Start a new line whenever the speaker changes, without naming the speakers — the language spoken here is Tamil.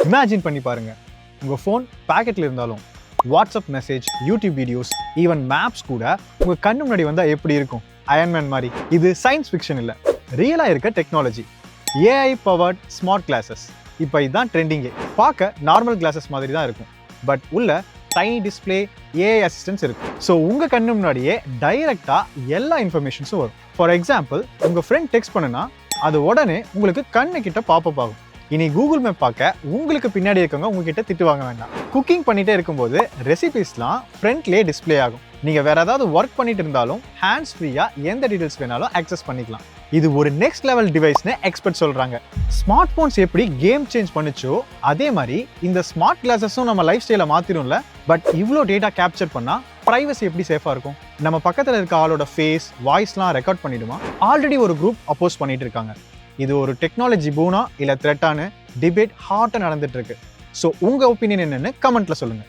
இமேஜின் பண்ணி பாருங்க, உங்க ஃபோன் பாக்கெட்ல இருந்தாலும் WhatsApp message, YouTube videos, even maps கூட உங்க கண்ணு முன்னாடி வந்தா எப்படி இருக்கும்? அயன்மேன் மாதிரி. இது சயின்ஸ் ஃபிக்ஷன் இல்ல, ரியலா இருக்க technology. AI powered smart classes. இப்போ இதுதான் ட்ரெண்டிங்கே. பார்க்க நார்மல் கிளாஸஸ் மாதிரி தான் இருக்கும், பட் உள்ள டைனி டிஸ்பிளே, ஏஐ அசிஸ்டன்ஸ் இருக்கும். ஸோ உங்க கண்ணு முன்னாடியே டைரக்டா எல்லா இன்ஃபர்மேஷன்ஸும் வரும். ஃபார் எக்ஸாம்பிள், உங்க ஃப்ரெண்ட் டெக்ஸ்ட் பண்ணுனா அது உடனே உங்களுக்கு கண்ணு கிட்ட பாப்பப் ஆகும். இனி கூகுள் மேப் பார்க்க உங்களுக்கு பின்னாடி இருக்கவங்க உங்ககிட்ட திட்டு வாங்க வேண்டாம். குக்கிங் பண்ணிட்டே இருக்கும்போது ரெசிபிஸ்லாம் ஃப்ரண்ட்லேயே டிஸ்பிளே ஆகும். நீங்க வேற ஏதாவது ஒர்க் பண்ணிட்டு இருந்தாலும் ஹேண்ட்ஸ் ஃப்ரீயா எந்த டீடைல்ஸ் வேணாலும் ஆக்சஸ் பண்ணிக்கலாம். இது ஒரு நெக்ஸ்ட் லெவல் டிவைஸ்னு எக்ஸ்பர்ட் சொல்றாங்க. ஸ்மார்ட் போன்ஸ் எப்படி கேம் சேஞ்ச் பண்ணுச்சோ அதே மாதிரி இந்த ஸ்மார்ட் கிளாஸஸும் நம்ம லைஃப் ஸ்டைலை மாத்திரும்ல. பட் இவ்வளோ டேட்டா கேப்சர் பண்ணா பிரைவசி எப்படி சேஃபா இருக்கும்? நம்ம பக்கத்தில் இருக்க ஆளோட ஃபேஸ், வாய்ஸ்லாம் ரெக்கார்ட் பண்ணிடுமா? ஆல்ரெடி ஒரு குரூப் அப்போஸ் பண்ணிட்டு இருக்காங்க. இது ஒரு டெக்னாலஜி பூனா இல்ல த்ரெட்டானு டிபேட் ஹாட்டா நடந்துட்டு இருக்கு. ஸோ உங்க ஒப்பீனியன் என்னன்னு கமெண்ட்ல சொல்லுங்க.